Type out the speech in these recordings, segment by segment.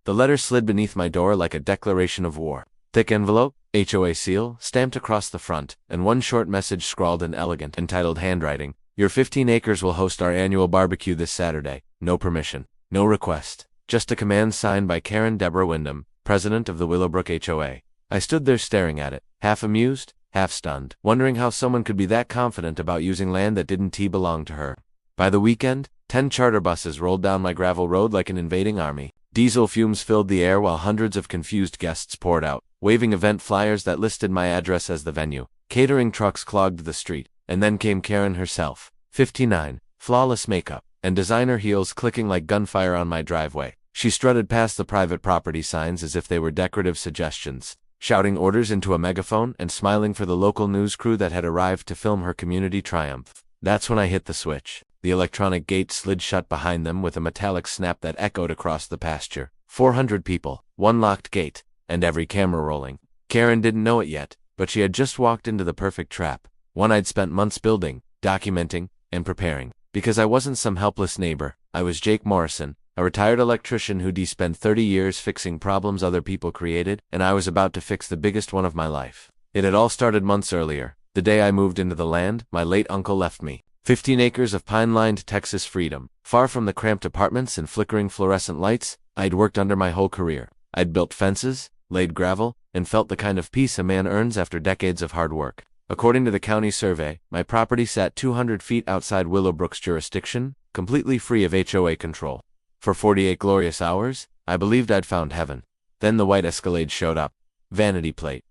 The letter slid beneath my door like a declaration of war. Thick envelope, HOA seal, stamped across the front, and one short message scrawled in elegant, entitled handwriting. Your 15 acres will host our annual barbecue this Saturday. No permission. No request. Just a command signed by Karen Deborah Wyndham, president of the Willowbrook HOA. I stood there staring at it, half amused, half stunned, wondering how someone could be that confident about using land that didn't belong to her. By the weekend, 10 charter buses rolled down my gravel road like an invading army. Diesel fumes filled the air while hundreds of confused guests poured out, waving event flyers that listed my address as the venue. Catering trucks clogged the street, and then came Karen herself, 59, flawless makeup, and designer heels clicking like gunfire on my driveway. She strutted past the private property signs as if they were decorative suggestions, shouting orders into a megaphone and smiling for the local news crew that had arrived to film her community triumph. That's when I hit the switch. The electronic gate slid shut behind them with a metallic snap that echoed across the pasture. 400 people, one locked gate, and every camera rolling. Karen didn't know it yet, but she had just walked into the perfect trap, one I'd spent months building, documenting, and preparing. Because I wasn't some helpless neighbor, I was Jake Morrison, a retired electrician who'd spent 30 years fixing problems other people created, and I was about to fix the biggest one of my life. It had all started months earlier. The day I moved into the land, my late uncle left me. 15 acres of pine-lined Texas freedom. Far from the cramped apartments and flickering fluorescent lights I'd worked under my whole career. I'd built fences, laid gravel, and felt the kind of peace a man earns after decades of hard work. According to the county survey, my property sat 200 feet outside Willowbrook's jurisdiction, completely free of HOA control. For 48 glorious hours, I believed I'd found heaven. Then the white Escalade showed up. Vanity plate.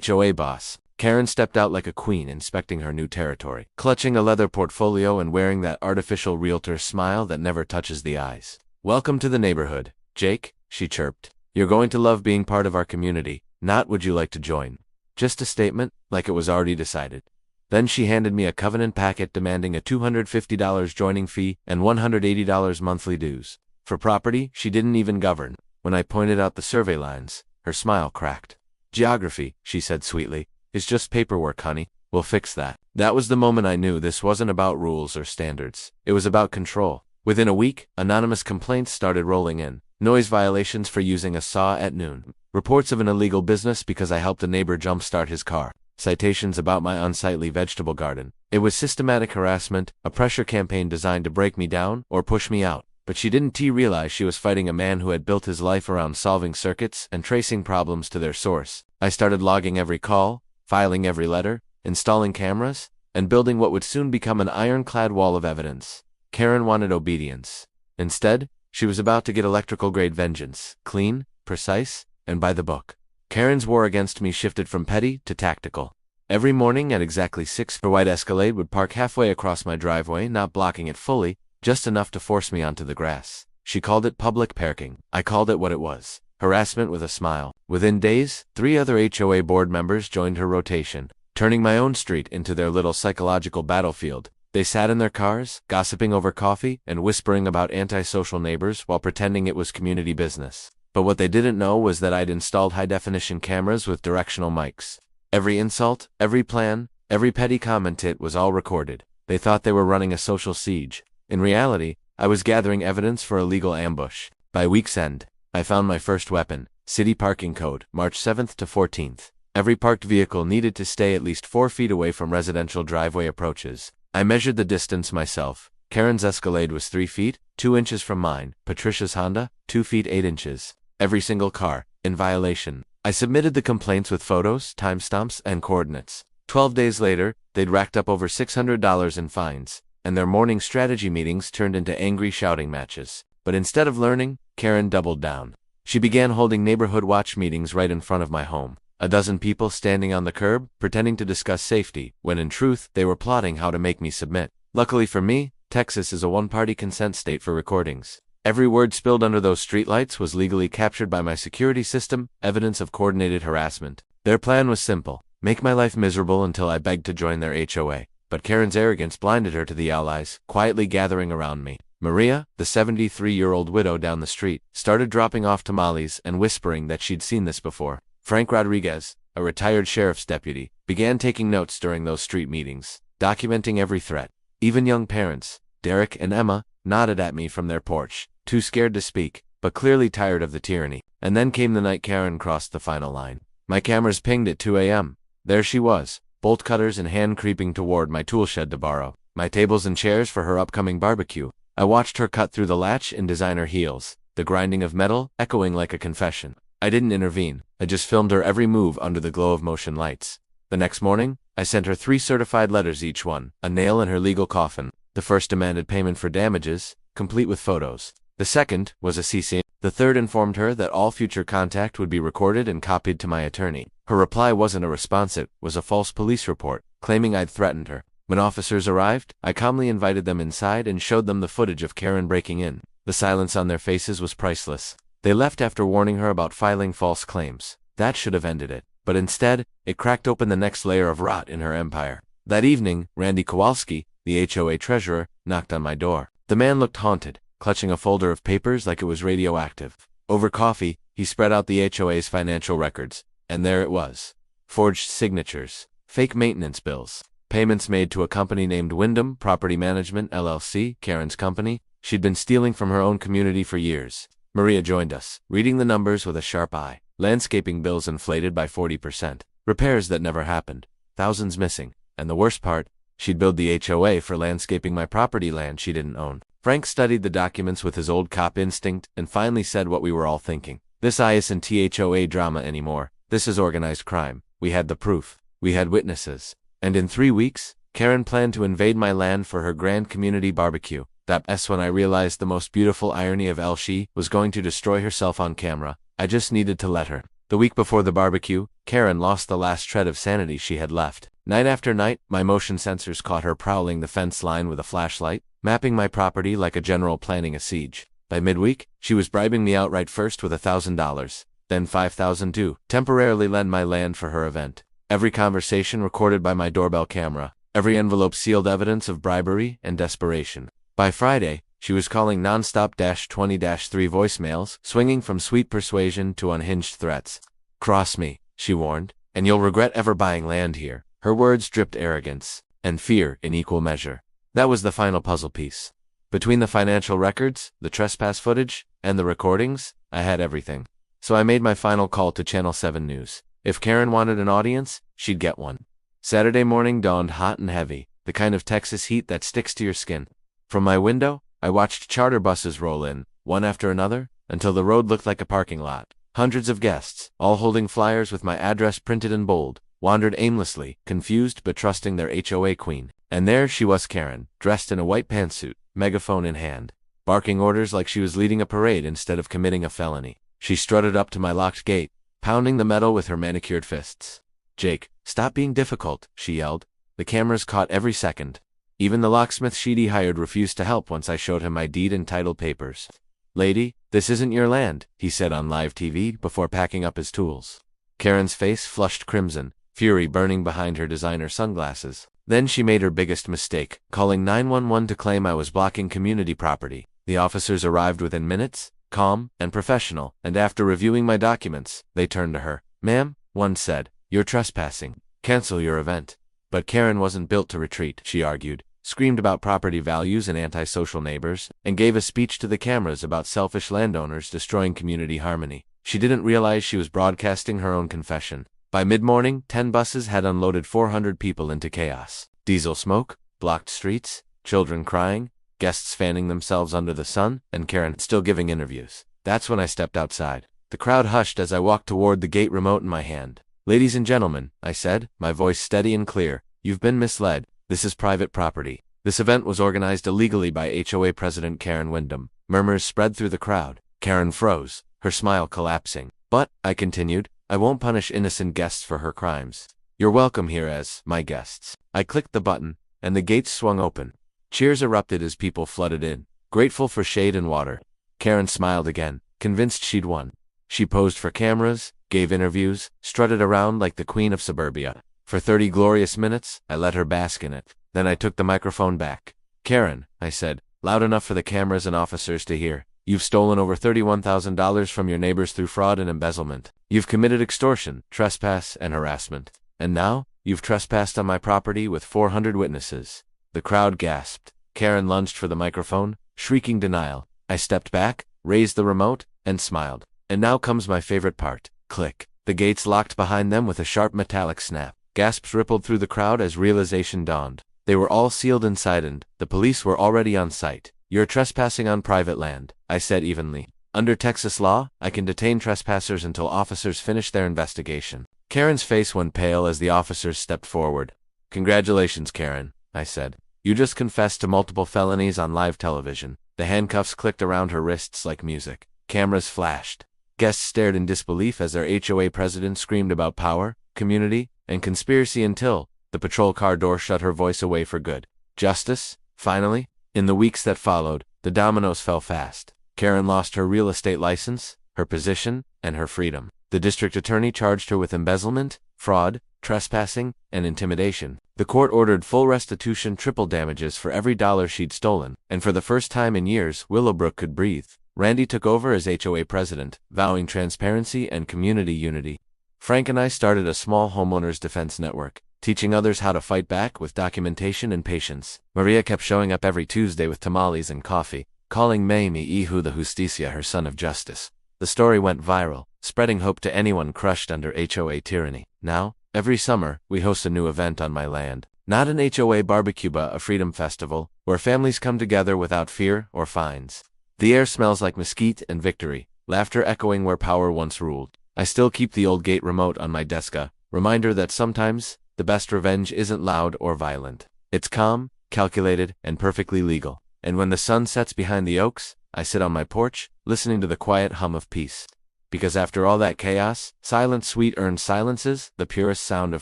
HOA boss. Karen stepped out like a queen inspecting her new territory, clutching a leather portfolio and wearing that artificial realtor smile that never touches the eyes. Welcome to the neighborhood, Jake, she chirped. You're going to love being part of our community, not would you like to join. Just a statement, like it was already decided. Then she handed me a covenant packet demanding a $250 joining fee and $180 monthly dues. For property she didn't even govern. When I pointed out the survey lines, her smile cracked. Geography, she said sweetly, is just paperwork, honey. We'll fix that. That was the moment I knew this wasn't about rules or standards. It was about control. Within a week, anonymous complaints started rolling in. Noise violations for using a saw at noon. Reports of an illegal business because I helped a neighbor jumpstart his car. Citations about my unsightly vegetable garden. It was systematic harassment, a pressure campaign designed to break me down or push me out. But she didn't realize she was fighting a man who had built his life around solving circuits and tracing problems to their source. I started logging every call, filing every letter, installing cameras, and building what would soon become an ironclad wall of evidence. Karen wanted obedience. Instead, she was about to get electrical-grade vengeance, clean, precise, and by the book. Karen's war against me shifted from petty to tactical. Every morning at exactly 6, her white Escalade would park halfway across my driveway, not blocking it fully, just enough to force me onto the grass. She called it public parking. I called it what it was. Harassment with a smile. Within days, 3 other HOA board members joined her rotation, turning my own street into their little psychological battlefield. They sat in their cars, gossiping over coffee and whispering about antisocial neighbors while pretending it was community business. But what they didn't know was that I'd installed high-definition cameras with directional mics. Every insult, every plan, every petty comment was all recorded. They thought they were running a social siege. In reality, I was gathering evidence for a legal ambush. By week's end, I found my first weapon. City Parking Code, March 7th to 14th. Every parked vehicle needed to stay at least 4 feet away from residential driveway approaches. I measured the distance myself. Karen's Escalade was 3 feet, 2 inches from mine. Patricia's Honda, 2 feet 8 inches. Every single car, in violation. I submitted the complaints with photos, timestamps, and coordinates. 12 days later, they'd racked up over $600 in fines, and their morning strategy meetings turned into angry shouting matches. But instead of learning, Karen doubled down. She began holding neighborhood watch meetings right in front of my home. A dozen people standing on the curb, pretending to discuss safety, when in truth, they were plotting how to make me submit. Luckily for me, Texas is a one-party consent state for recordings. Every word spilled under those streetlights was legally captured by my security system, evidence of coordinated harassment. Their plan was simple: make my life miserable until I begged to join their HOA. But Karen's arrogance blinded her to the allies, quietly gathering around me. Maria, the 73-year-old widow down the street, started dropping off tamales and whispering that she'd seen this before. Frank Rodriguez, a retired sheriff's deputy, began taking notes during those street meetings, documenting every threat. Even young parents, Derek and Emma, nodded at me from their porch, too scared to speak, but clearly tired of the tyranny. And then came the night Karen crossed the final line. My cameras pinged at 2 a.m. There she was, bolt cutters in hand creeping toward my tool shed to borrow my tables and chairs for her upcoming barbecue. I watched her cut through the latch in designer heels, the grinding of metal echoing like a confession. I didn't intervene. I just filmed her every move under the glow of motion lights. The next morning, I sent her 3 certified letters, each one a nail in her legal coffin. The first demanded payment for damages, complete with photos. The second was a CC. The third informed her that all future contact would be recorded and copied to my attorney. Her reply wasn't a response, it was a false police report, claiming I'd threatened her. When officers arrived, I calmly invited them inside and showed them the footage of Karen breaking in. The silence on their faces was priceless. They left after warning her about filing false claims. That should have ended it. But instead, it cracked open the next layer of rot in her empire. That evening, Randy Kowalski, the HOA treasurer, knocked on my door. The man looked haunted, clutching a folder of papers like it was radioactive. Over coffee, he spread out the HOA's financial records. And there it was. Forged signatures, fake maintenance bills, payments made to a company named Wyndham Property Management LLC, Karen's company. She'd been stealing from her own community for years. Maria joined us, reading the numbers with a sharp eye. Landscaping bills inflated by 40%. Repairs that never happened. Thousands missing. And the worst part, she'd billed the HOA for landscaping my property land she didn't own. Frank studied the documents with his old cop instinct and finally said what we were all thinking. This isn't HOA drama anymore. This is organized crime. We had the proof. We had witnesses. And in 3 weeks, Karen planned to invade my land for her grand community barbecue. That's when I realized the most beautiful irony of she was going to destroy herself on camera. I just needed to let her. The week before the barbecue, Karen lost the last shred of sanity she had left. Night after night, my motion sensors caught her prowling the fence line with a flashlight, mapping my property like a general planning a siege. By midweek, she was bribing me outright, first with $1,000, then $5,000 to temporarily lend my land for her event. Every conversation recorded by my doorbell camera, every envelope sealed evidence of bribery and desperation. By Friday, she was calling non-stop -20-3 voicemails, swinging from sweet persuasion to unhinged threats. Cross me, she warned, and you'll regret ever buying land here. Her words dripped arrogance and fear in equal measure. That was the final puzzle piece. Between the financial records, the trespass footage, and the recordings, I had everything. So I made my final call to Channel 7 News. If Karen wanted an audience, she'd get one. Saturday morning dawned hot and heavy, the kind of Texas heat that sticks to your skin. From my window, I watched charter buses roll in, one after another, until the road looked like a parking lot. Hundreds of guests, all holding flyers with my address printed in bold, wandered aimlessly, confused but trusting their HOA queen. And there she was, Karen, dressed in a white pantsuit, megaphone in hand, barking orders like she was leading a parade instead of committing a felony. She strutted up to my locked gate, pounding the metal with her manicured fists. "Jake, stop being difficult," she yelled. The cameras caught every second. Even the locksmith she'd hired refused to help once I showed him my deed and title papers. "Lady, this isn't your land," he said on live TV before packing up his tools. Karen's face flushed crimson, fury burning behind her designer sunglasses. Then she made her biggest mistake, calling 911 to claim I was blocking community property. The officers arrived within minutes, calm and professional, and after reviewing my documents, they turned to her. "Ma'am," one said, "you're trespassing. Cancel your event." But Karen wasn't built to retreat, she argued, screamed about property values and antisocial neighbors, and gave a speech to the cameras about selfish landowners destroying community harmony. She didn't realize she was broadcasting her own confession. By mid-morning, 10 buses had unloaded 400 people into chaos. Diesel smoke, blocked streets, children crying, guests fanning themselves under the sun, and Karen still giving interviews. That's when I stepped outside. The crowd hushed as I walked toward the gate remote in my hand. "Ladies and gentlemen," I said, my voice steady and clear, "you've been misled. This is private property. This event was organized illegally by HOA President Karen Wyndham." Murmurs spread through the crowd. Karen froze, her smile collapsing. "But," I continued, "I won't punish innocent guests for her crimes. You're welcome here as my guests." I clicked the button, and the gates swung open. Cheers erupted as people flooded in, grateful for shade and water. Karen smiled again, convinced she'd won. She posed for cameras, gave interviews, strutted around like the queen of suburbia. For 30 glorious minutes, I let her bask in it. Then I took the microphone back. "Karen," I said, loud enough for the cameras and officers to hear, "you've stolen over $31,000 from your neighbors through fraud and embezzlement. You've committed extortion, trespass, and harassment. And now, you've trespassed on my property with 400 witnesses." The crowd gasped. Karen lunged for the microphone, shrieking denial. I stepped back, raised the remote, and smiled. And now comes my favorite part. Click. The gates locked behind them with a sharp metallic snap. Gasps rippled through the crowd as realization dawned. They were all sealed inside and the police were already on site. "You're trespassing on private land," I said evenly. "Under Texas law, I can detain trespassers until officers finish their investigation." Karen's face went pale as the officers stepped forward. "Congratulations, Karen," I said. "You just confessed to multiple felonies on live television." The handcuffs clicked around her wrists like music. Cameras flashed. Guests stared in disbelief as their HOA president screamed about power, community, and conspiracy until the patrol car door shut her voice away for good. Justice, finally? In the weeks that followed, the dominoes fell fast. Karen lost her real estate license, her position, and her freedom. The district attorney charged her with embezzlement, fraud, trespassing, and intimidation. The court ordered full restitution, triple damages for every dollar she'd stolen, and for the first time in years, Willowbrook could breathe. Randy took over as HOA president, vowing transparency and community unity. Frank and I started a small homeowners defense network, teaching others how to fight back with documentation and patience. Maria kept showing up every Tuesday with tamales and coffee, calling Mamie Ihu the Justicia, her son of justice. The story went viral, spreading hope to anyone crushed under HOA tyranny. Now, every summer, we host a new event on my land. Not an HOA barbecue but a freedom festival, where families come together without fear or fines. The air smells like mesquite and victory, laughter echoing where power once ruled. I still keep the old gate remote on my desk, a reminder that sometimes, the best revenge isn't loud or violent. It's calm, calculated, and perfectly legal. And when the sun sets behind the oaks, I sit on my porch, listening to the quiet hum of peace. Because after all that chaos, silent, sweet earned silence is the purest sound of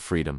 freedom.